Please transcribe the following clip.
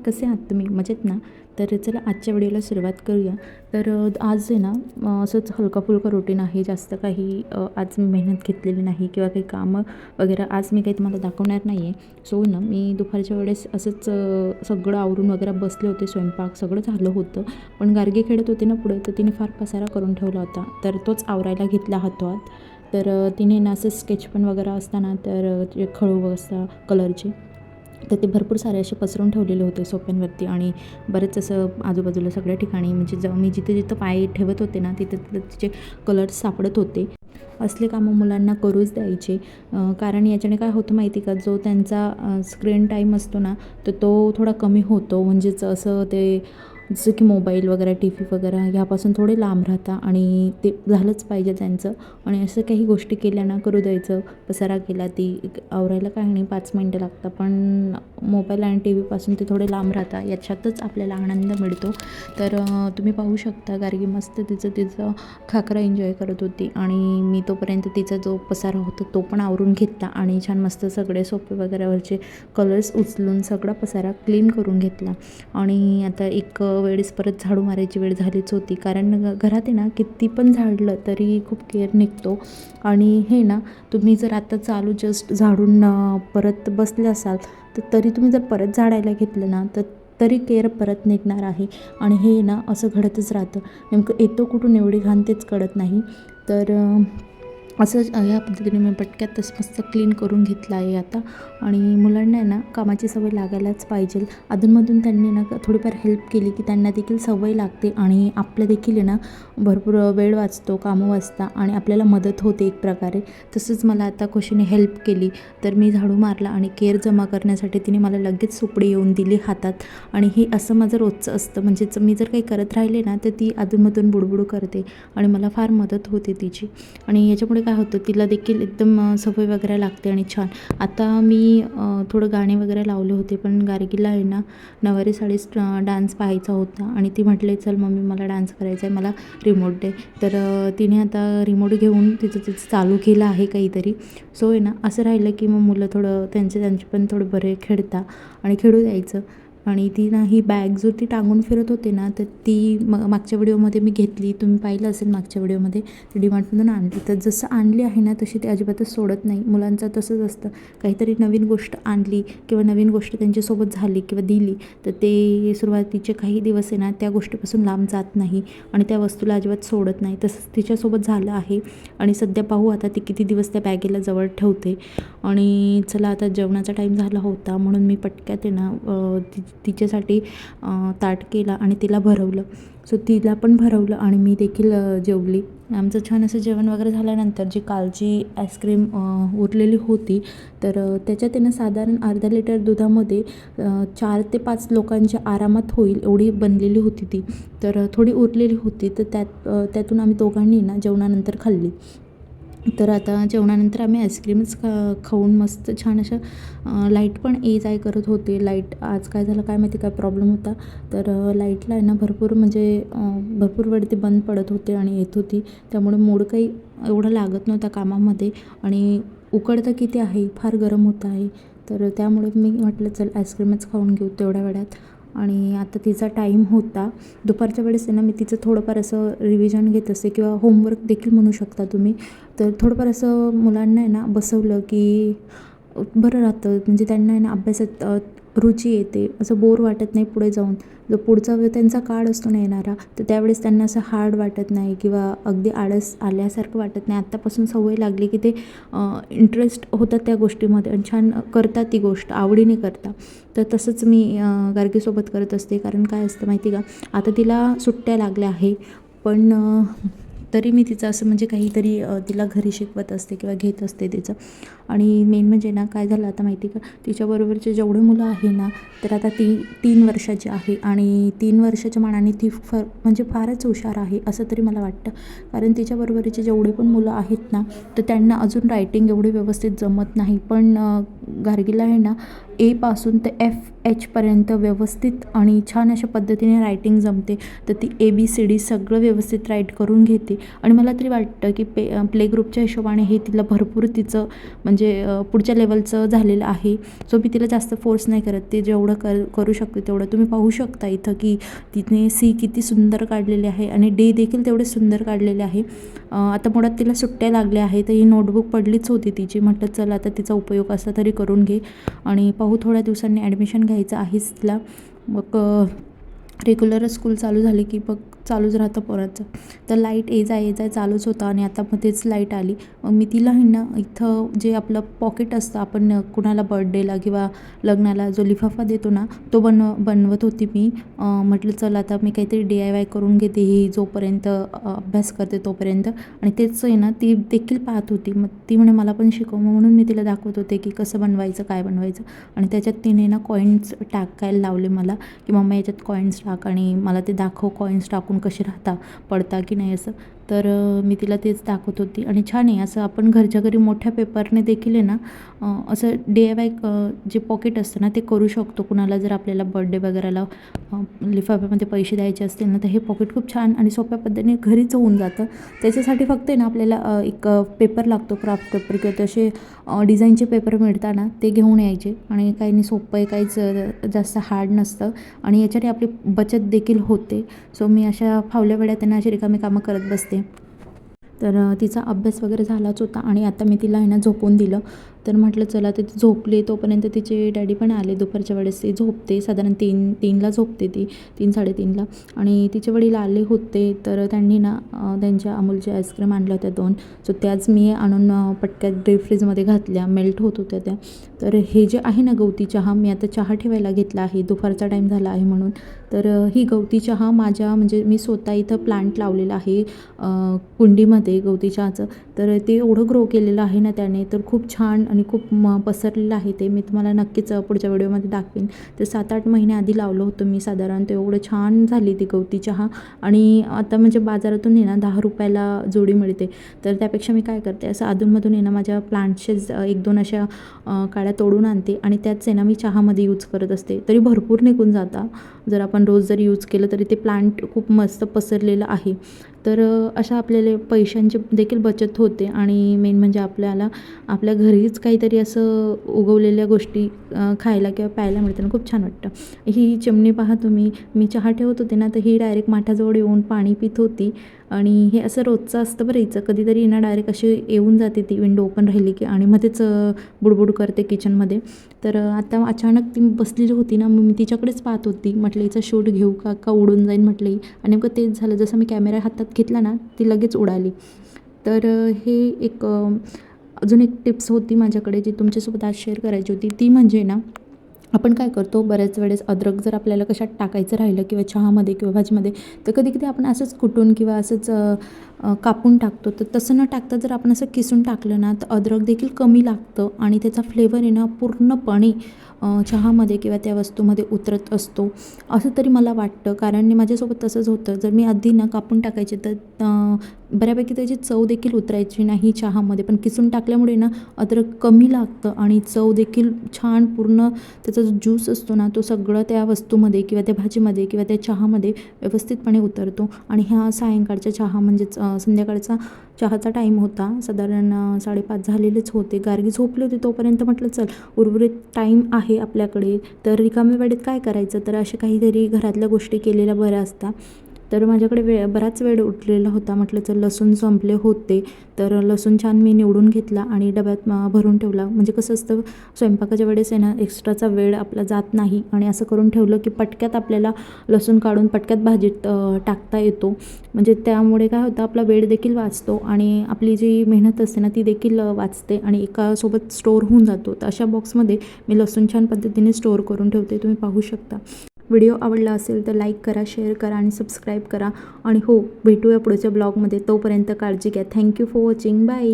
कसे आहात तुम्ही? मजेत ना? तर चला आजच्या व्हिडिओला सुरुवात करूया. तर आज आहे ना असंच हलका-फुलका रुटीन आहे. जास्त काही आज मी मेहनत घेतलेली नाही किंवा काही कामं वगैरे आज मी काही तुम्हाला दाखवणार नाही आहे. सो ना मी दुपारच्या वेळेस असंच सगळं आवरून वगैरे बसले होते. स्वयंपाक सगळं झालं होतं. पण गार्गी खेळत होते ना पुढे, तर तिने फार पसारा करून ठेवला होता. तर तोच आवरायला घेतला हातोहात. तर तिने ना असं स्केच पेन वगैरे असताना तर जे खळू असतात कलरचे, तर ते भरपूर सारे असे पसरून ठेवलेले होते सोफ्यांवरती आणि बरेच असं आजूबाजूला सगळ्या ठिकाणी म्हणजे मी जिथे जिथं पाय ठेवत होते ना तिथे तिथे तिचे कलर्स सापडत होते. असले कामं मुलांना करूच द्यायचे. कारण याच्याने काय होतं माहिती का, जो त्यांचा स्क्रीन टाईम असतो ना तर तो थोडा कमी होतो. म्हणजेच असं ते जसं की मोबाईल वगैरे टी व्ही वगैरे ह्यापासून थोडे लांब राहता आणि ते झालंच पाहिजे त्यांचं. आणि असं काही गोष्टी केल्या ना करू द्यायचं. पसारा केला ती आवरायला काही नाही 5 मिनटं लागतात, पण मोबाईल आणि टी व्हीपासून ते थोडे लांब राहतात. याच्यातच आपल्याला आनंद मिळतो. तर तुम्ही पाहू शकता गार्गी मस्त तिचं खाकरा एन्जॉय करत होती आणि मी तोपर्यंत तिचा जो पसारा होता तो पण आवरून घेतला आणि छान मस्त सगळे सोफे वगैरेवरचे कलर्स उचलून सगळा पसारा क्लीन करून घेतला. आणि आता एक वेळेस परत झाडू मारायची वेळ झालीच होती. कारण घरात आहे ना किती पण झाडलं तरी खूप केअर निघतो. आणि हे ना तुम्ही जर आता चालू जस्ट झाडून परत बसले असाल तर तरी तुम्ही जर परत झाडायला घेतलं ना तर तरी केअर परत निघणार आहे. आणि हे ना असं घडतच राहतं. नेमकं येतो कुठून एवढी घाण तेच कळत नाही. तर असंच ह्या पद्धतीने मी पटक्यात तसं मस्त क्लीन करून घेतलं आहे आता. आणि मुलांना आहे ना कामाची सवय लागायलाच पाहिजे. अधूनमधून त्यांनी ना थोडीफार हेल्प केली की त्यांना देखील सवय लागते आणि आपलं देखील आहे ना भरपूर वेळ वाचतो, कामं वाचता आणि आपल्याला मदत होते एक प्रकारे. तसंच मला आता खुशीने हेल्प केली. तर मी झाडू मारला आणि केर जमा करण्यासाठी तिने मला लगेच सुपडी येऊन दिली हातात. आणि हे असं माझं रोजचं असतं. म्हणजेच मी जर काही करत राहिले ना तर ती अधूनमधून बुडबुड करते आणि मला फार मदत होते तिची. आणि याच्यामुळे काय होतं तिला देखील एकदम सवय वगैरे लागते आणि छान. आता मी थोडं गाणे वगैरे लावले होते, पण गार्गीला आहे ना नऊवारी साडीच डान्स पाहायचा होता आणि ती म्हटले चल मम्मी मला डान्स करायचा आहे, मला रिमोट दे. तर तिने आता रिमोट घेऊन तिचं चालू केलं आहे काहीतरी. सो आहे ना असं राहिलं की मग मुलं थोडं त्यांचे पण थोडं बरे खेळता आणि खेळू द्यायचं. आणि ती ना ही बॅग जो ती टांगून फिरत होते ना तर ती मागच्या व्हिडिओमध्ये मी घेतली, तुम्ही पाहिलं असेल मागच्या व्हिडिओमध्ये. ती डीमार्टमधून आणली. तर जसं आणली आहे ना तशी ती अजिबातच सोडत नाही. मुलांचं तसंच असतं. काहीतरी नवीन गोष्ट आणली किंवा नवीन गोष्ट त्यांच्यासोबत झाली किंवा दिली तर ते सुरुवातीचे काही दिवस आहे ना त्या गोष्टीपासून लांब जात नाही आणि त्या वस्तूला अजिबात सोडत नाही. तसंच तिच्यासोबत झालं आहे. आणि सध्या पाहू आता ती किती दिवस त्या बॅगेला जवळ ठेवते. आणि चला आता जेवणाचा टाईम झाला होता म्हणून मी पटक्यात आहे ना तिच्यासाठी ताट केला आणि तिला भरवलं. सो तिला पण भरवलं आणि मी देखील जेवली. आमचं छान असं जेवण वगैरे झाल्यानंतर जी कालची आईस्क्रीम उरलेली होती तर त्याच्यात आहे ना साधारण अर्धा लिटर दुधामध्ये 4 ते 5 लोकांच्या आरामात होईल एवढी बनलेली होती ती. तर थोडी उरलेली होती तर त्यातून आम्ही दोघांनी ना जेवणानंतर खाल्ली. तर आता जेवणानंतर आम्ही आईस्क्रीमच खाऊन मस्त छान अशा लाईट पण ये जाय करत होते. लाईट आज काय झालं काय माहिती, काय प्रॉब्लेम होता. तर लाईटला आहे ना भरपूर भरपूर वेळ ती बंद पडत होते आणि येत होती. त्यामुळे मूड काही एवढा लागत नव्हता कामामध्ये. आणि उकडतं किती आहे, फार गरम होत आहे. तर त्यामुळे मी म्हटलं चल आईस्क्रीमच खाऊन घेऊ तेवढ्या वेळात. आणि आता तिचा टाईम होता दुपारच्या वेळेस आहे ना मी तिचं थोडंफार असं रिव्हिजन घेत असते किंवा होमवर्क देखील म्हणू शकता तुम्ही. तर थोडंफार असं मुलांना आहे ना बसवलं की बरं राहतं. म्हणजे त्यांना आहे ना अभ्यासात रुची येते, असं बोर वाटत नाही पुढे जाऊन. जो पुढचा त्यांचा काळ असतो ना येणारा तर त्यावेळेस त्यांना असं हार्ड वाटत नाही किंवा अगदी आळस आल्यासारखं वाटत नाही. आत्तापासून सवय लागली की ते इंटरेस्ट होतात त्या गोष्टीमध्ये आणि छान करतात ती गोष्ट, आवडीने करतात. तर तसंच मी गार्गीसोबत करत असते. कारण काय असतं माहिती का, आता तिला सुट्ट्या लागल्या आहे पण तरी मी तिचं असं म्हणजे काहीतरी तिला घरी शिकवत असते किंवा घेत असते तिचं. आणि मेन म्हणजे ना काय झालं आता माहिती का, तिच्याबरोबरचे जेवढे मुलं आहे ना तर आता ती 3 वर्षाची आहे आणि 3 वर्षाच्या मानाने ती म्हणजे फारच हुशार आहे असं तरी मला वाटतं. कारण तिच्याबरोबरचे जेवढे पण मुलं आहेत ना तर त्यांना अजून रायटिंग एवढी व्यवस्थित जमत नाही. पण गार्गीला आहे ना एपासून ते FH व्यवस्थित आणि छान अशा पद्धतीने रायटिंग जमते. तर ती ABCD सगळं व्यवस्थित राईट करून घेते. आणि मला तरी वाटतं की प्ले ग्रुपच्या हिशोबाने हे तिला भरपूर तिचं म्हणजे पुढच्या लेवलचं झालेलं आहे. सो मी तिला जास्त फोर्स नाही करत. ते जेवढं करू शकते तेवढं. तुम्ही पाहू शकता इथं की तिने सी किती सुंदर काढलेली आहे आणि डे देखील तेवढे सुंदर काढलेले आहे. आता मुळात तिला सुट्ट्या लागल्या आहेत, तर ही नोटबुक पडलीच होती तिची. म्हटलं चला आता तिचा उपयोग असा तरी करून घे आणि पाहू थोड्या दिवसांनी ॲडमिशन घ्यायचं आहेच तिला. मग रेग्युलर स्कूल चालू झाली की मग चालूच राहतं पोराचं. तर लाईट ये जाय चालूच होतं आणि आता मग तेच लाईट आली. मग मी तिला ना इथं जे आपलं पॉकेट असतं, आपण कुणाला बर्थडेला किंवा लग्नाला जो लिफाफा देतो ना, तो बनवत होती मी. म्हटलं चल आता मी काहीतरी DIY करून घेते ही जोपर्यंत अभ्यास करते तोपर्यंत. आणि तेच आहे ना ती देखील पाहत होती. मग ती म्हणे मला पण शिकव. म्हणून मी तिला दाखवत होते की कसं बनवायचं, काय बनवायचं. आणि त्याच्यात तिने ना कॉईन्स टाकायला लावले मला की मम्मा याच्यात कॉईन्स टाक आणि मला ते दाखव कॉईन्स टाकून कसे राहता, पडता की नाही असं. तर मी तिला तेच दाखवत होती आणि छान आहे असं. आपण घरच्या घरी मोठ्या पेपरने देखील आहे ना असं DIY जे पॉकेट असतं ना ते करू शकतो. कुणाला जर आपल्याला बर्थडे वगैरेला लिफाफ्यामध्ये पैसे द्यायचे असतील ना, तर हे पॉकेट खूप छान आणि सोप्या पद्धतीने घरीच होऊन जातं. त्याच्यासाठी फक्त आहे ना आपल्याला एक पेपर लागतो, क्राफ्ट पेपर किंवा तसे डिझाईनचे पेपर मिळतात ना, ते घेऊन यायचे. आणि काही नाही, सोपं आहे, काहीच जास्त हार्ड नसतं आणि याच्याने आपली बचत देखील होते. सो मी अशा फावल्या वेळात त्यांना अशी रिकामी कामं करत बसते. तर तिचा अभ्यास वगैरे झालाच होता आणि आता मी तिला आहे ना झोपून दिलं. तर म्हटलं चला तर ती झोपली तोपर्यंत तिचे डॅडी पण आले. दुपारच्या वेळेस ती झोपते साधारण 3ला झोपते ती, 3-3:30ला. आणि तिचे वडील आले होते, तर त्यांनी ना त्यांच्या अमूलच्या आईस्क्रीम आणल्या होत्या 2. सो त्याच मी आणून पटक्यात डीप फ्रीजमध्ये घातल्या, मेल्ट होत होत्या त्या. तर हे जे आहे ना गवती चहा, मी आता चहा ठेवायला घेतला आहे, दुपारचा टाईम झाला आहे म्हणून. तर ही गवती चहा माझ्या म्हणजे मी स्वतः इथं प्लांट लावलेला आहे कुंडीमध्ये गवती चहाचं. तर ते एवढं ग्रो केलेलं आहे ना त्याने, तर खूप छान आणि खूप पसरलेलं आहे ते. मी तुम्हाला नक्कीच पुढच्या व्हिडिओमध्ये दाखवेन. तर 7-8 महिने आधी लावलं होतं मी साधारण. ते एवढं छान झाली ती गवती चहा. आणि आता म्हणजे बाजारातून आहे ना 10 रुपयाला जोडी मिळते. तर त्यापेक्षा मी काय करते, असं अधूनमधून आहे ना माझ्या प्लांट्सचेच 1-2 अशा काड्या तोडून आणते आणि त्याच आहे ना मी चहामध्ये यूज करत असते. तरी भरपूर निघून जाता. जर आपण रोज जर यूज केलं तरी ते प्लांट खूप मस्त पसरलेलं आहे. तर अशा आपल्याला पैशांची देखील बचत होते आणि मेन म्हणजे आपल्याला आपल्या घरीच काहीतरी असं उगवलेल्या गोष्टी खायला किंवा प्यायला मिळताना खूप छान वाटतं. ही चिमणी पहा तुम्ही, मी चहा ठेवत होते ना, तर ही डायरेक्ट माठाजवळ येऊन पाणी पित होती. आणि हे असं रोजचं असतं बरं हिचं. कधीतरी ना डायरेक्ट अशी येऊन जाते ती विंडो ओपन राहिली की आणि मध्येच बुडबुड करते किचनमध्ये. तर आता अचानक ती बसलेली होती ना, मग मी तिच्याकडेच पाहत होती. म्हटलं हिचा शूट घेऊ का उडून जाईन म्हटलं ही. आणि नेमकं तेच झालं. जसं मी कॅमेरा हातात घेतला ना, ती लगेच उडाली. तर हे एक अजून एक टिप्स होती माझ्याकडे जी तुमच्यासोबत आज शेअर करायची होती. ती म्हणजे ना, आपण काय करतो बऱ्याच वेळेस अद्रक जर आपल्याला कशात टाकायचं राहिलं किंवा चहामध्ये किंवा भाजीमध्ये, तर कधी-कधी आपण असंच कुटून किंवा असंच कापून टाकतो. तर तसं न टाकता जर आपण असं किसून टाकलं ना, तर अद्रक देखील कमी लागतं आणि त्याचा फ्लेवर आहे ना पूर्णपणे चहामध्ये किंवा त्या वस्तूमध्ये उतरत असतो, असं तरी मला वाटतं. कारण माझ्यासोबत तसंच होतं. जर मी आधी ना कापून टाकायचे तर बऱ्यापैकी त्याची चव देखील उतरायची नाही चहामध्ये. पण किसून टाकल्यामुळे ना अद्रक कमी लागतं आणि चव देखील छान पूर्ण त्याचा जो ज्यूस असतो ना, तो सगळं त्या वस्तूमध्ये किंवा त्या भाजीमध्ये किंवा त्या चहामध्ये व्यवस्थितपणे उतरतो. आणि ह्या सायंकाळच्या चहा म्हणजेच संध्याकाळचा चहाचा टाईम होता. साधारण 5:30 झालेलेच होते. गार्गी झोपली होती तोपर्यंत म्हटलं चल उर्वरित टाईम आहे आपल्याकडे, तर रिकाम्या वेळेत काय करायचं, तर अशा काहीतरी घरातल्या गोष्टी केलेल्या बऱ्या असतात. तर माझ्याकडे बराच वेळ उरलेला होता. म्हटलं चल लसूण संपले होते, तर लसूण छान मी निवडून घेतला आणि डब्यात भरून ठेवला. म्हणजे कसं असतं स्वयंपाकाच्या वेळेस आहे ना एक्स्ट्राचा वेळ आपला जात नाही आणि असं करून ठेवलं की पटक्यात आपल्याला लसूण काढून पटक्यात भाजीत टाकता येतो. म्हणजे त्यामुळे काय होतं, आपला वेळ देखील वाचतो आणि आपली जी मेहनत असते ना ती देखील वाचते आणि एकासोबत स्टोअर होऊन जातो. तर अशा बॉक्समध्ये मी लसूण छान पद्धतीने स्टोअर करून ठेवते, तुम्ही पाहू शकता. व्हिडिओ आवडला असेल तर लाईक करा, शेअर करा आणि सबस्क्राईब करा. आणि हो, भेटूया पुढच्या ब्लॉगमध्ये. तोपर्यंत काळजी घ्या. Thank you for watching. बाय.